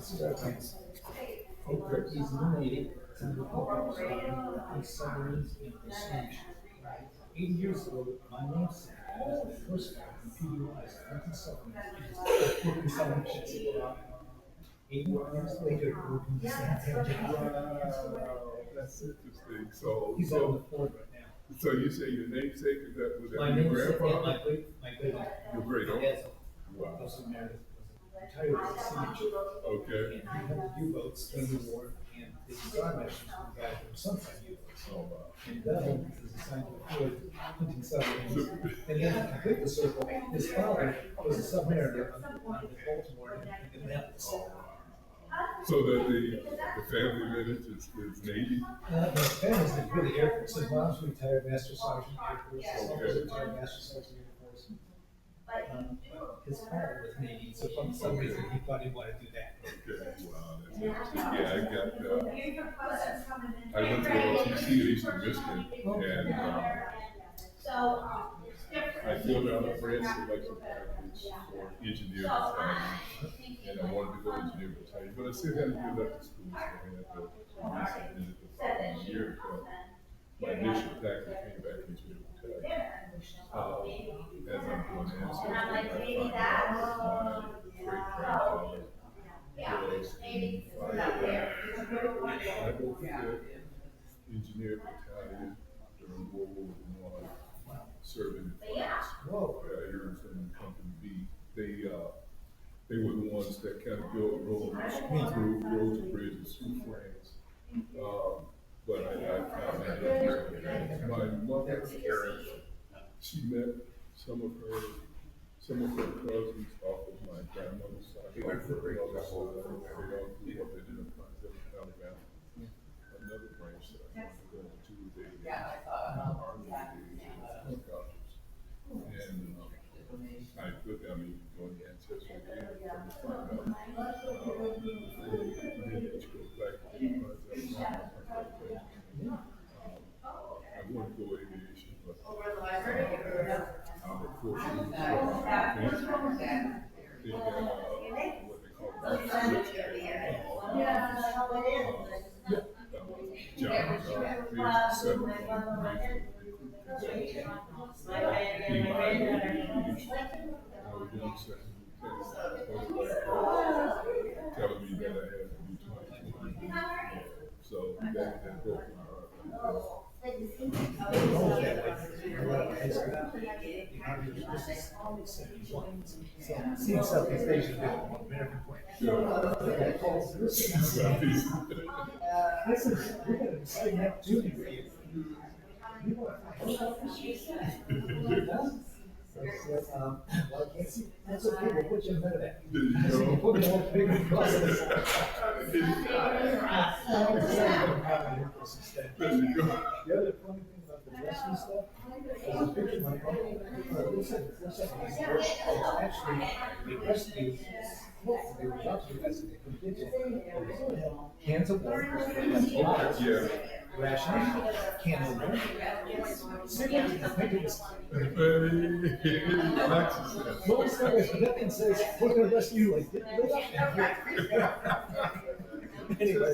submarines. Okay. He's eliminated some of the programs on submarines and prestige. 80 years ago, my namesake was the first guy in PUI's 20 submarines. 80 years later, we're in the same tangent. Wow, that's interesting. He's on the board right now. So you say your namesake, is that, was that My your namesake, yeah, grandfather? my great uncle. Your great uncle? Yes. Wow. Was married, retired as a senior. Okay. And he had U-boats during the war, and the Star Masters were guys from Sunset U-boats. Oh, wow. And Bell was assigned to Ford hunting submarines. And then to complete the circle, his father was a submariner on the Baltimore and Atlantis. So that the family lineage is Navy? The family's been really Air Force. His mom's retired Master Sergeant Air Force. His uncle's retired Master Sergeant Air Force. His father was Navy, so for some reason he thought he wanted to do that. Okay, wow, that's interesting. Yeah, I went to OTC at Eastern Michigan, and I filled out a branch selection package for engineer battalion, and I wanted to go engineer battalion, but I still had to get up to school, so I had to resubmit it the following year. But my initial package came back engineer battalion. As I'm doing ancestry, I find out my great-grandfather was in fire. I go for the engineer battalion during World War I, serving in France. Airmen from Company B. They were the ones that kind of built roads and bridges through France. But I found that my mother, she met some of her cousins off of my grandmother's side. They all grew up in Alabama. Another branch that I wanted to go into, they army helicopters. And I put down the going ancestry again to find out lineage goes back to I want to go aviation, but I'm unfortunately they got what they call telling me that I had to be 20. So that broke my heart. Seeing Southeast Asia, American point. This is, we got an exciting opportunity for you. That's okay, we'll put you in medevac. Put me on bigger process. The other funny thing about the rescue stuff is a picture of my uncle. Actually, they rescued. They were about to do as a contingent. Cans of water, rations, cans of water, cigarettes, and paper Well, it's not as that thing says, we're going to rescue you. Like, anyway.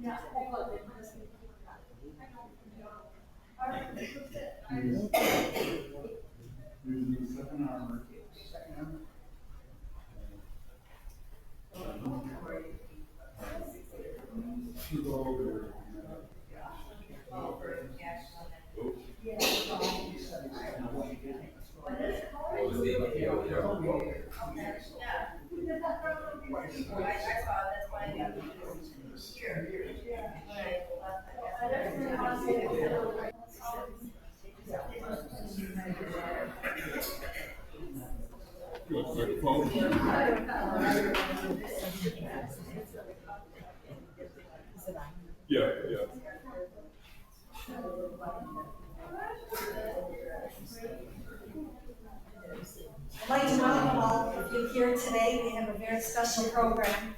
Yeah, yeah. I'd like to welcome all of you here today. We have a very special program.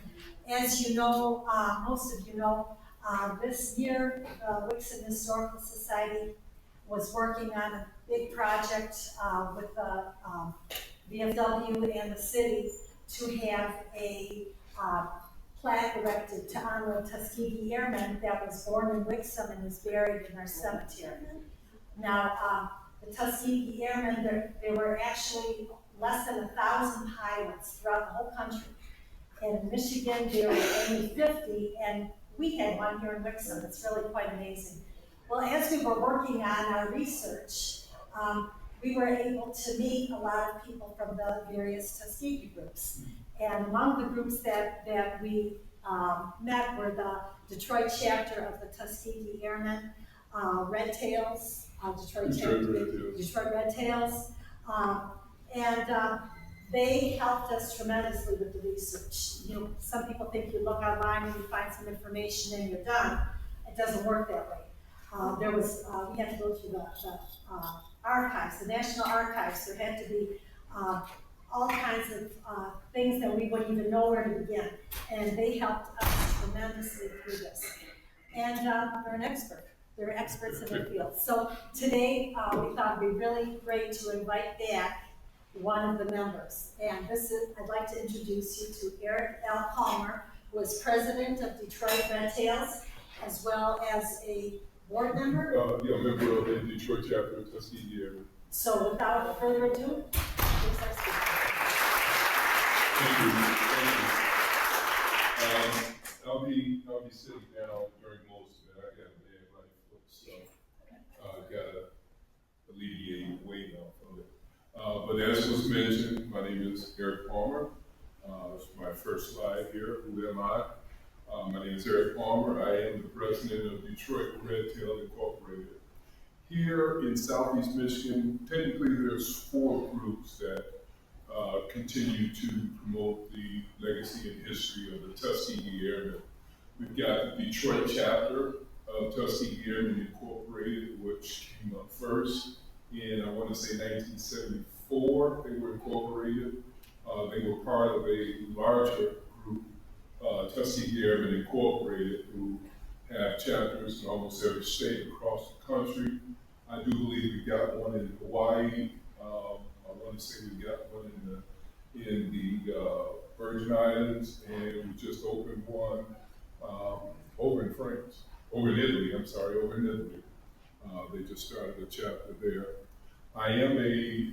As you know, most of you know, this year, the Wixom Historical Society was working on a big project with the VFW and the city to have a plaque erected to honor a Tuskegee Airman that was born in Wixom and is buried in our cemetery. Now, the Tuskegee Airmen, there were actually less than 1,000 pilots throughout the whole country. In Michigan, there were only 50, and we had one here in Wixom. It's really quite amazing. Well, as we were working on our research, we were able to meet a lot of people from the various Tuskegee groups. And among the groups that we met were the Detroit chapter of the Tuskegee Airmen, RedTails, Detroit RedTails, and they helped us tremendously with the research. You know, some people think you look online and you find some information and you're done. It doesn't work that way. We had to go through the archives, the National Archives. There had to be all kinds of things that we wouldn't even know where to begin. And they helped us tremendously through this. And they're an expert. They're experts in their field. So today, we thought it'd be really great to invite back one of the members. And I'd like to introduce you to Eric L. Palmer, who is president of Detroit RedTails, as well as a board member. Member of the Detroit chapter of Tuskegee Airmen. So without further ado, here's our speaker. Thank you. I'll be sitting down during most of it. I got a bad right foot, so gotta alleviate weight off of it. But as was mentioned, my name is Eric Palmer. It's my first slide here. Who am I? My name is Eric Palmer. I am the president of Detroit RedTail Incorporated. Here in Southeast Michigan, technically there's 4 groups that continue to promote the legacy and history of the Tuskegee Airmen. We've got the Detroit chapter of Tuskegee Airmen Incorporated, which came up first in, I want to say 1974, they were incorporated. They were part of a larger group, Tuskegee Airmen Incorporated, who have chapters in almost every state across the country. I do believe we got one in Hawaii. I want to say we got one in the Virgin Islands, and we just opened one over in France, over in Italy. They just started a chapter there. I am a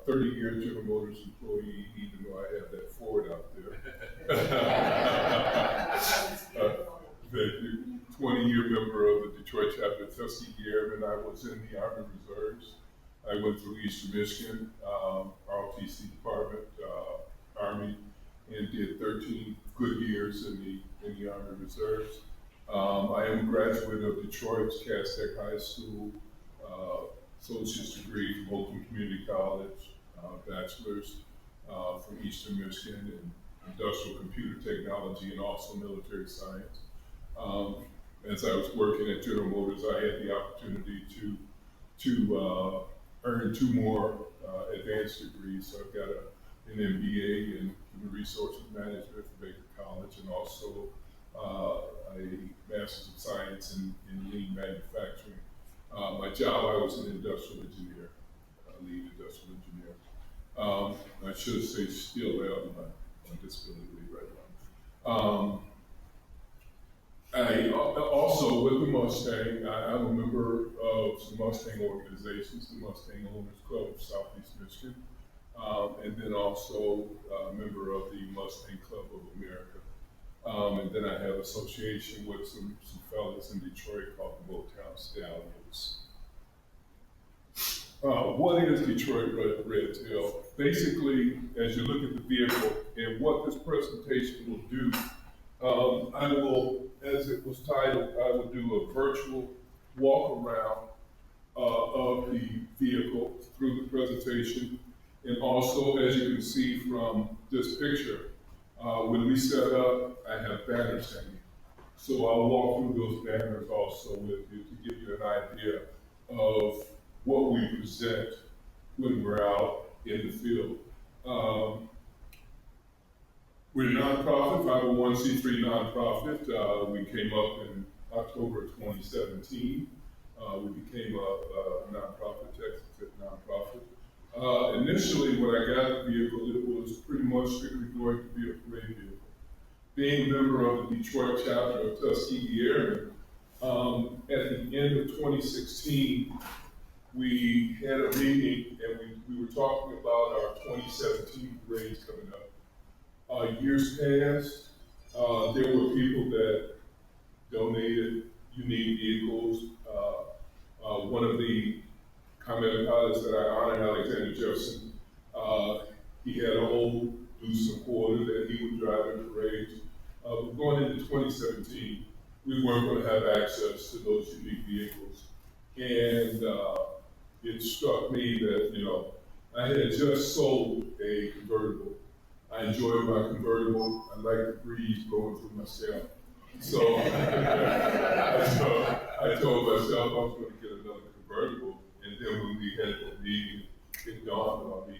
30-year General Motors employee, even though I have that Ford out there. The 20-year member of the Detroit chapter of Tuskegee Airmen. I was in the Army Reserves. I went through Eastern Michigan, ROTC Department, Army, and did 13 good years in the Army Reserves. I am a graduate of Detroit's Castech High School, associate's degree from Wixom Community College, bachelor's from Eastern Michigan in industrial computer technology and also military science. As I was working at General Motors, I had the opportunity to earn 2 more advanced degrees. So I've got an MBA in Human Resources Management from Baker College, and also a Master's of Science in Lean Manufacturing. My job, I was an industrial engineer, lead industrial engineer. I should say still am on disability leave right now. I with the Mustang, I'm a member of some Mustang organizations, the Mustang Owners Club of Southeast Michigan, and then also a member of the Mustang Club of America. And then I have association with some fellas in Detroit called the Motown Stallions. What is Detroit RedTail? Basically, as you look at the vehicle and what this presentation will do, I will, as it was titled, I will do a virtual walk around of the vehicle through the presentation. And also, as you can see from this picture, when we set up, I have banners hanging. So I'll walk through those banners also with you to give you an idea of what we present when we're out in the field. We're a nonprofit, 501c3 nonprofit. We came up in October of 2017. We became a nonprofit, Texas nonprofit. Initially, when I got the vehicle, it was pretty much strictly going to be a parade vehicle. Being a member of the Detroit chapter of Tuskegee Airmen, at the end of 2016, we had a meeting and we were talking about our 2017 parades coming up. Years passed, there were people that donated unique vehicles. One of the combat pilots that I honor, Alexander Jefferson, he had an old Wixom Quarter that he would drive in parades. But going into 2017, we weren't going to have access to those unique vehicles. And it struck me that, you know, I had just sold a convertible. I enjoyed my convertible. I like the breeze blowing through my cell. So I told myself I was going to get another convertible. And then when we had the meeting, it dawned on me.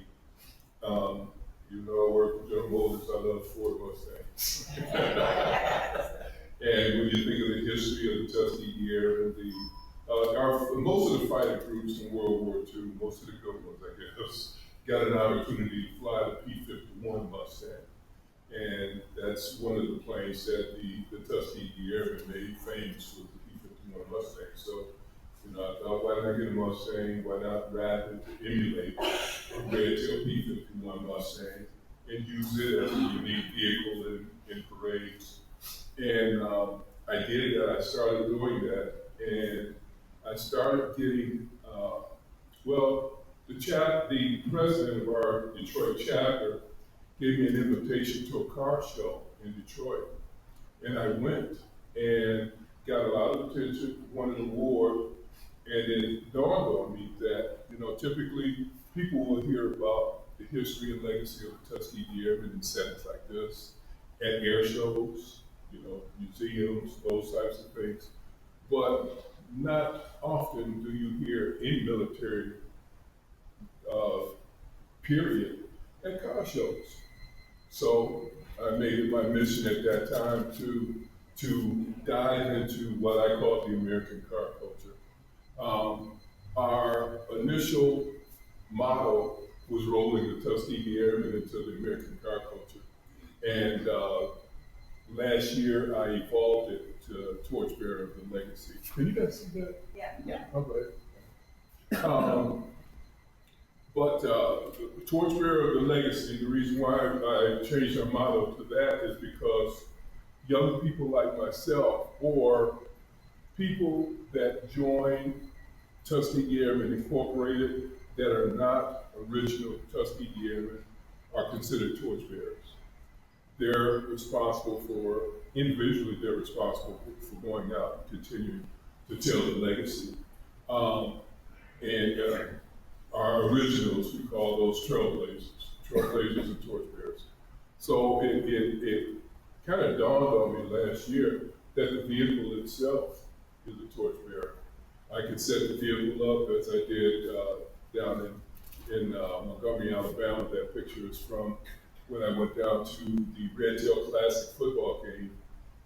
You know, I work for General Motors, I love Ford Mustangs. And when you think of the history of the Tuskegee Airmen, most of the fighting groups in World War II, most of the good ones, I guess, got an opportunity to fly the P-51 Mustang. And that's one of the planes that the Tuskegee Airmen made famous was the P-51 Mustang. So, you know, I thought, why not get a Mustang? Why not wrap it to emulate a RedTail P-51 Mustang and use it as a unique vehicle in parades? And I did that. I started doing that, and I started getting, the president of our Detroit chapter gave me an invitation to a car show in Detroit. And I went and got a lot of attention, won an award, and it dawned on me that, you know, typically people will hear about the history and legacy of the Tuskegee Airmen in settings like this, at air shows, you know, museums, those types of things. But not often do you hear any military period at car shows. So I made it my mission at that time to dive into what I call the American car culture. Our initial motto was rolling the Tuskegee Airmen into the American car culture. And last year I evolved it to Torchbearer of The Legacy. Can you guys see that? Yeah. Okay. But Torchbearer of The Legacy, the reason why I changed our motto to that is because young people like myself, or people that join Tuskegee Airmen Incorporated that are not original Tuskegee Airmen, are considered torchbearers. They're responsible for, individually, they're responsible for going out and continuing to tell the legacy. Our originals, we call those trailblazers and torchbearers. So it kind of dawned on me last year that the vehicle itself is a torchbearer. I could set the vehicle up as I did down in Montgomery, Alabama. That picture is from when I went down to the RedTail Classic football game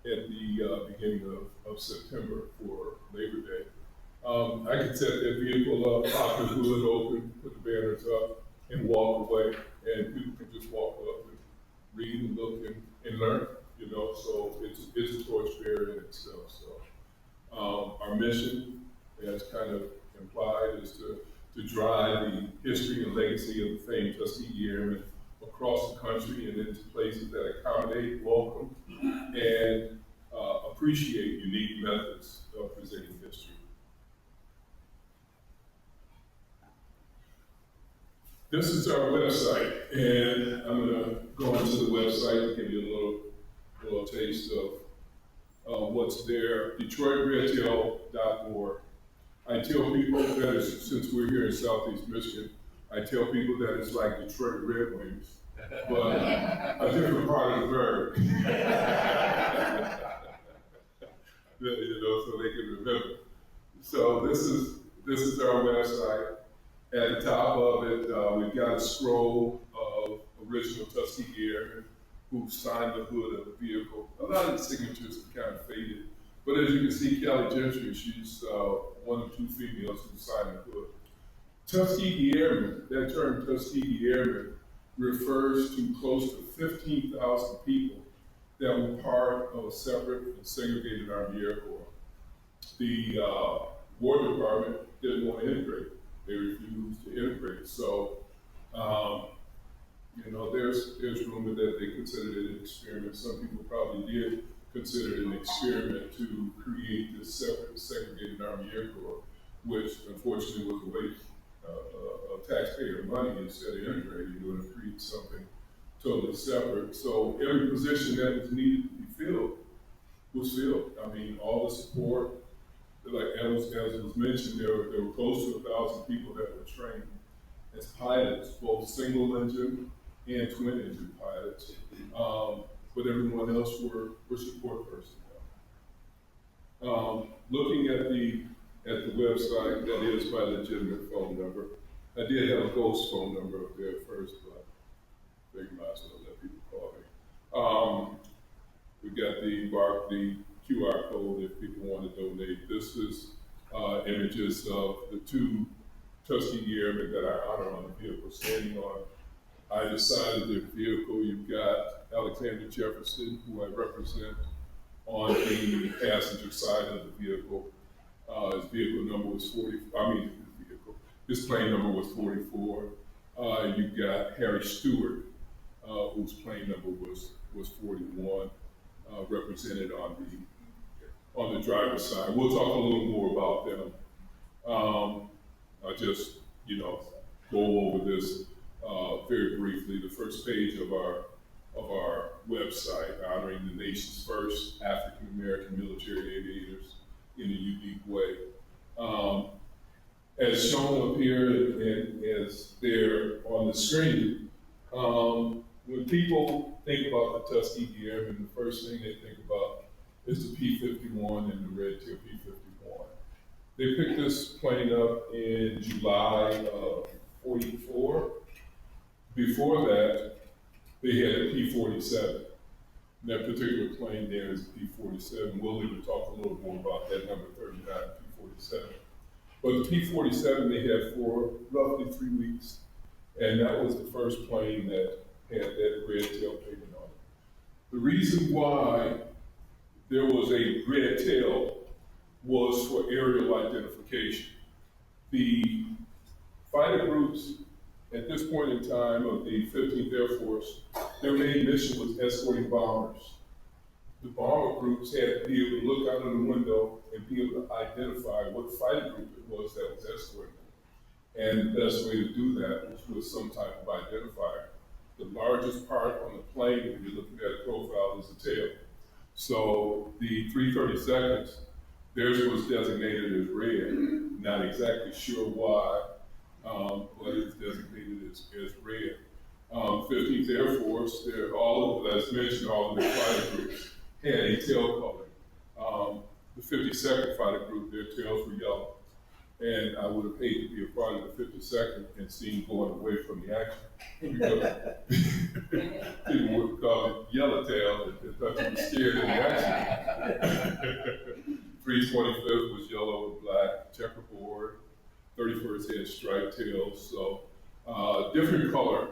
at the beginning of September for Labor Day. I could set that vehicle up, pop the hood open, put the banners up, and walk away, and people can just walk up and read and look and learn, you know. So it's a torchbearer in itself. So Our mission, as kind of implied, is to drive the history and legacy of the famed Tuskegee Airmen across the country and into places that accommodate, welcome, and appreciate unique methods of presenting history. This is our website, and I'm going to go into the website to give you a little taste of what's there. DetroitRedTail.org. I tell people that is, since we're here in Southeast Michigan, I tell people that it's like Detroit Red Wings, but a different part of the bird. You know, so they can remember. So this is our website. At the top of it, we've got a scroll of original Tuskegee Airmen who signed the hood of the vehicle. A lot of the signatures have kind of faded, but as you can see, Kelly Gentry, she's one of two females who signed the hood. Tuskegee Airmen, that term Tuskegee Airmen refers to close to 15,000 people that were part of a separate and segregated Army Air Corps. The War Department didn't want to integrate. They refused to integrate. So, you know, there's rumor that they considered it an experiment. Some people probably did consider it an experiment to create this separate, segregated Army Air Corps, which unfortunately was a waste of taxpayer money instead of integrating. You want to create something totally separate. So every position that was needed to be filled was filled. I mean, all the support. Like as was mentioned, there were close to 1,000 people that were trained as pilots, both single engine and twin engine pilots. But everyone else were support personnel. Looking at the website, that is my legitimate phone number. I did have a ghost phone number up there at first, but I figured might as well let people call me. We got the QR code if people want to donate. This is images of the two Tuskegee Airmen that I honor on the vehicle, standing on either side of the vehicle. You've got Alexander Jefferson, who I represent on the passenger side of the vehicle. His vehicle number was his plane number was 44. You've got Harry Stewart, whose plane number was 41. Represented on the driver's side. We'll talk a little more about them. I'll just, go over this very briefly. The first page of our website, honoring the nation's first African American military aviators in a unique way. As shown up here and as there on the screen, when people think about the Tuskegee Airmen, the first thing they think about is the P-51 and the RedTail P-51. They picked this plane up in July of '44. Before that, they had a P-47. That particular plane there is a P-47. We'll even talk a little more about that number 39, P-47. But the P-47 they had for roughly 3 weeks. And that was the first plane that had that red tail painted on it. The reason why there was a red tail was for aerial identification. The fighter groups at this point in time of the 15th Air Force, their main mission was escorting bombers. The bomber groups had to be able to look out of the window and be able to identify what fighter group it was that was escorting them. And the best way to do that was with some type of identifier. The largest part on the plane, when you're looking at a profile, is the tail. So the 332nd, theirs was designated as red. Not exactly sure why, but it's designated as red. 15th Air Force, as mentioned, all of their fighter groups had a tail color. The 52nd fighter group, their tails were yellow. And I would have hated to be a part of the 52nd and seen going away from the action. Because people would have called it yellowtail and thought you were scared of the action. 325th was yellow and black, checkerboard. 31st had striped tails. So different color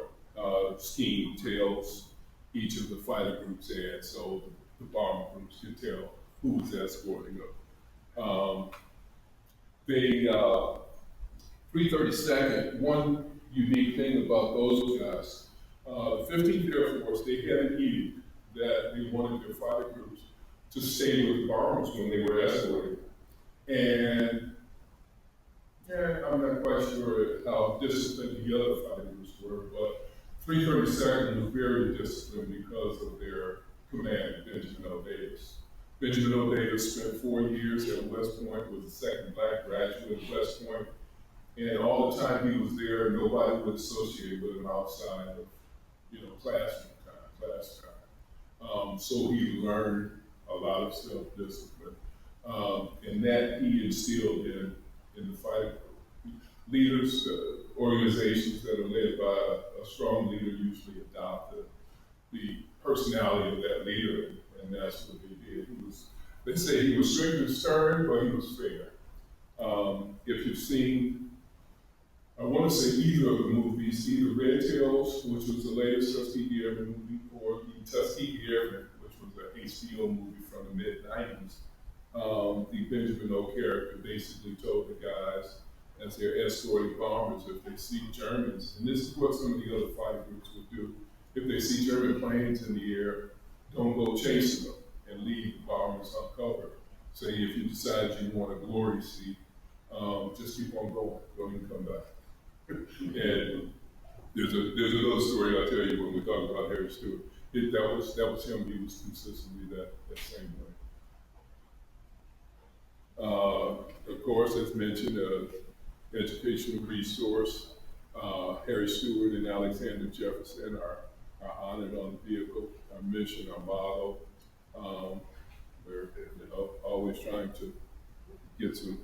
scheme tails each of the fighter groups had. So the bomber groups could tell who was escorting them. They 332nd, one unique thing about those guys, the 15th Air Force, they had an edict that they wanted their fighter groups to stay with bombers when they were escorted. And I'm not quite sure how disciplined the other fighter groups were, but 332nd was very disciplined because of their commander, Benjamin O. Davis. Benjamin O. Davis spent 4 years at West Point, was the second black graduate at West Point. And all the time he was there, nobody would associate with him outside of, classroom time, class time. So he learned a lot of self-discipline. And that he instilled in the fighting group. Leaders, organizations that are led by a strong leader usually adopt the personality of that leader, and that's what they did. They say he was strict and stern, but he was fair. If you've seen, I want to say either of the movies, either RedTails, which was the latest Tuskegee Airmen movie, or the Tuskegee Airmen, which was an HBO movie from the mid-90s, the Benjamin O character basically told the guys as they're escorting bombers, if they see Germans, and this is what some of the other fighting groups would do, if they see German planes in the air, don't go chasing them and leave the bombers uncovered. Say if you decide you want a glory seat, just keep on going, don't even come back. And there's another story I'll tell you when we talk about Harry Stewart. That was him. He was consistently that same way. Of course, as mentioned, educational resource. Harry Stewart and Alexander Jefferson are honored on the vehicle. Our mission, our motto. We're always trying to get some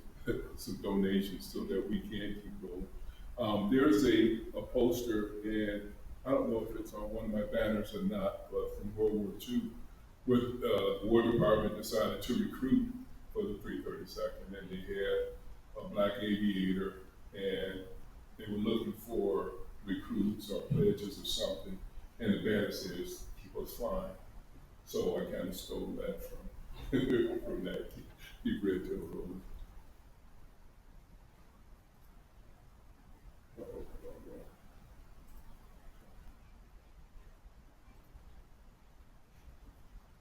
donations so that we can keep going. There's a poster, and I don't know if it's on one of my banners or not, but from World War II, where the War Department decided to recruit for the 332nd, and they had a black aviator, and they were looking for recruits or pledges or something, and the banner says, "Keep us flying." So I kind of stole that from that Keep RedTail rolling.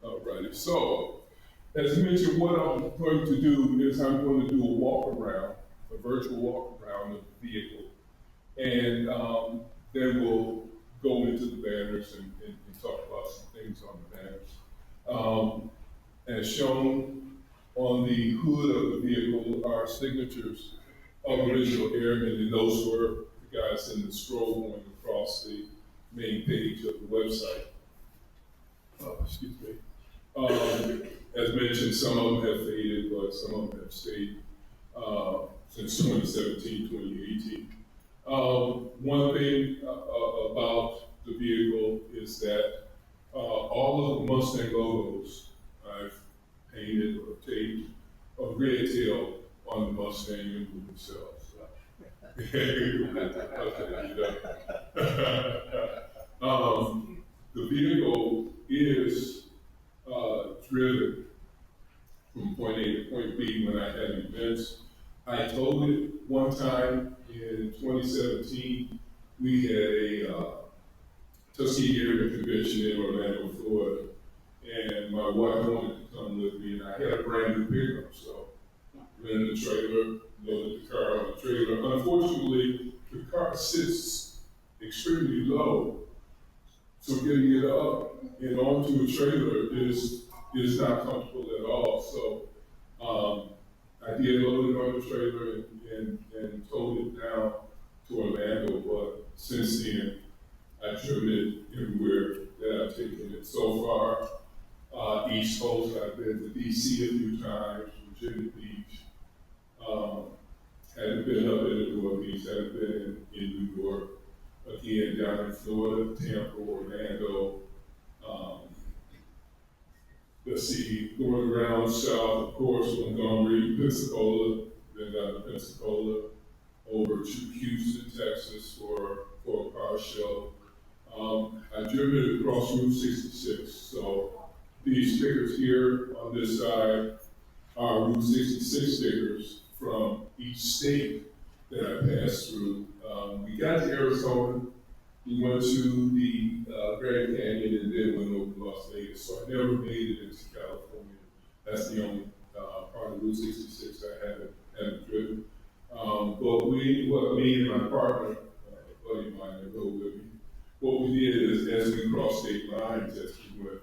Alrighty, so as mentioned, what I'm going to do is I'm going to do a walk around, a virtual walk around of the vehicle, and then we'll go into the banners and talk about some things on the banners. As shown on the hood of the vehicle are signatures of original airmen, and those were the guys in the scroll going across the main page of the website. Excuse me. As mentioned, some of them have faded, but some of them have stayed since 2017, 2018. One thing about the vehicle is that all of the Mustang logos I've painted or taped a RedTail on the Mustang emblem themselves. The vehicle is driven from point A to point B when I had events. I told it one time in 2017, we had a Tuskegee Airmen convention in Orlando, Florida, and my wife wanted to come with me, and I had a brand new pickup, so rented the trailer, loaded the car on the trailer. Unfortunately, the car sits extremely low, so getting it up and onto a trailer is not comfortable at all. So I did load it on the trailer and towed it down to Orlando, but since then, I've driven it everywhere that I've taken it so far. East Coast, I've been to DC a few times, Virginia Beach. Haven't been up in the Northeast, haven't been in New York. Again, down in Florida, Tampa, Orlando. Let's see, going around south, of course, Montgomery, Pensacola, then down to Pensacola, over to Houston, Texas for a car show. I've driven it across Route 66, so these stickers here on this side our Route 66 stickers from each state that I passed through. We got to Arizona, we went to the Grand Canyon, and then went over to Las Vegas. So I never made it into California. That's the only part of Route 66 I haven't driven. But me and my partner, buddy of mine that rode with me, what we did is, as we crossed state lines, as we went